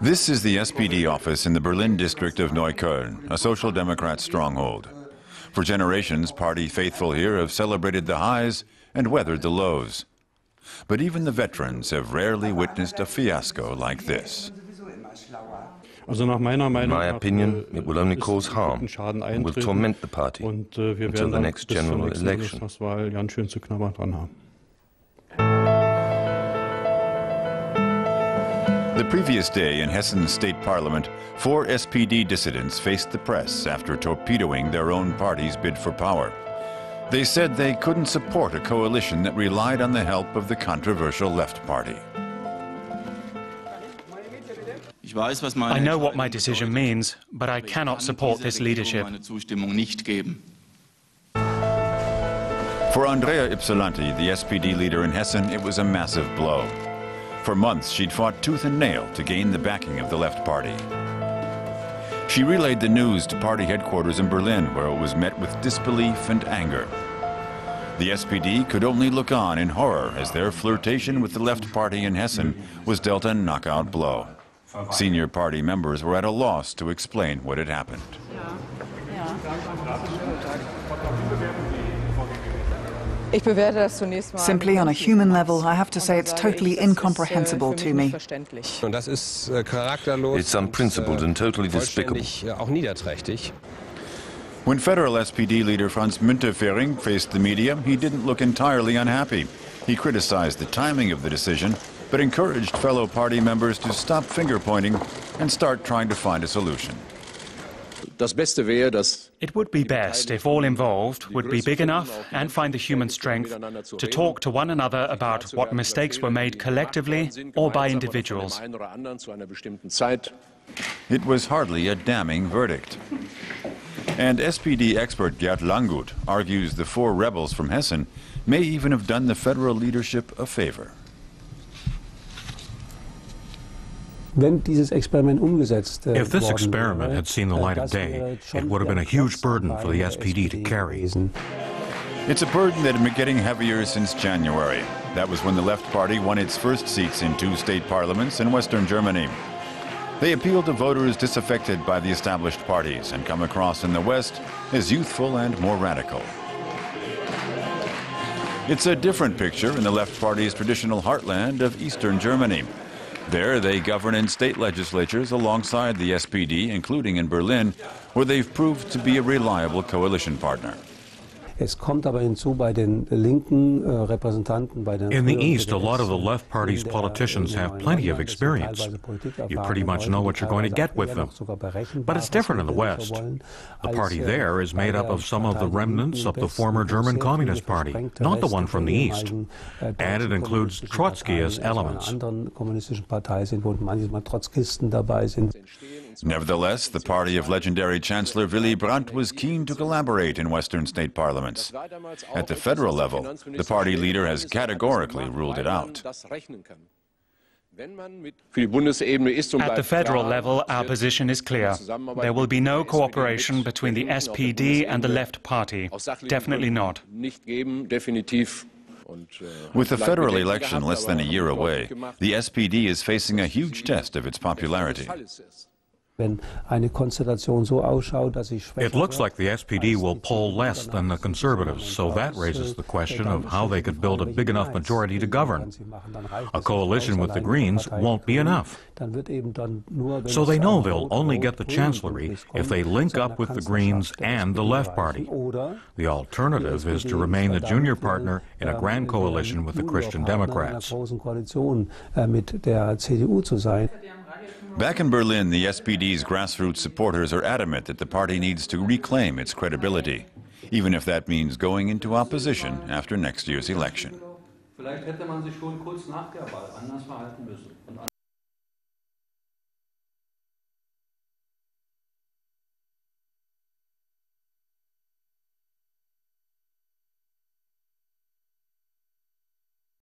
This is the SPD office in the Berlin district of Neukölln, a Social Democrat stronghold. For generations, party faithful here have celebrated the highs and weathered the lows. But even the veterans have rarely witnessed a fiasco like this. In my opinion, it will only cause harm and will torment the party until the next general election. The previous day in Hessen's state parliament, 4 SPD dissidents faced the press after torpedoing their own party's bid for power. They said they couldn't support a coalition that relied on the help of the controversial Left Party. I know what my decision means, but I cannot support this leadership. For Andrea Ypsilanti, the SPD leader in Hessen, it was a massive blow. For months, she'd fought tooth and nail to gain the backing of the Left Party. She relayed the news to party headquarters in Berlin, where it was met with disbelief and anger. The SPD could only look on in horror as their flirtation with the Left Party in Hessen was dealt a knockout blow. Senior party members were at a loss to explain what had happened. Simply on a human level, I have to say it's totally incomprehensible to me. It's unprincipled and totally despicable. When federal SPD leader Franz Muntefering faced the media, he didn't look entirely unhappy. He criticized the timing of the decision, but encouraged fellow party members to stop finger-pointing and start trying to find a solution. It would be best if all involved would be big enough and find the human strength to talk to one another about what mistakes were made collectively or by individuals. It was hardly a damning verdict. And SPD expert Gerd Langgut argues the 4 rebels from Hessen may even have done the federal leadership a favor. If this experiment had seen the light of day, it would have been a huge burden for the SPD to carry. It's a burden that had been getting heavier since January. That was when the Left Party won its first seats in 2 state parliaments in Western Germany. They appeal to voters disaffected by the established parties and come across in the West as youthful and more radical. It's a different picture in the Left Party's traditional heartland of Eastern Germany. There, they govern in state legislatures alongside the SPD, including in Berlin, where they've proved to be a reliable coalition partner. In the East, a lot of the Left Party's politicians have plenty of experience. You pretty much know what you're going to get with them. But it's different in the West. The party there is made up of some of the remnants of the former German Communist Party, not the one from the East. And it includes Trotskyist elements. Nevertheless, the party of legendary Chancellor Willy Brandt was keen to collaborate in Western state parliaments. At the federal level, the party leader has categorically ruled it out. At the federal level, our position is clear. There will be no cooperation between the SPD and the Left Party. Definitely not. With the federal election less than a year away, the SPD is facing a huge test of its popularity. It looks like the SPD will poll less than the Conservatives, so that raises the question of how they could build a big enough majority to govern. A coalition with the Greens won't be enough. So they know they'll only get the chancellery if they link up with the Greens and the Left Party. The alternative is to remain the junior partner in a grand coalition with the Christian Democrats. Back in Berlin, the SPD's grassroots supporters are adamant that the party needs to reclaim its credibility, even if that means going into opposition after next year's election.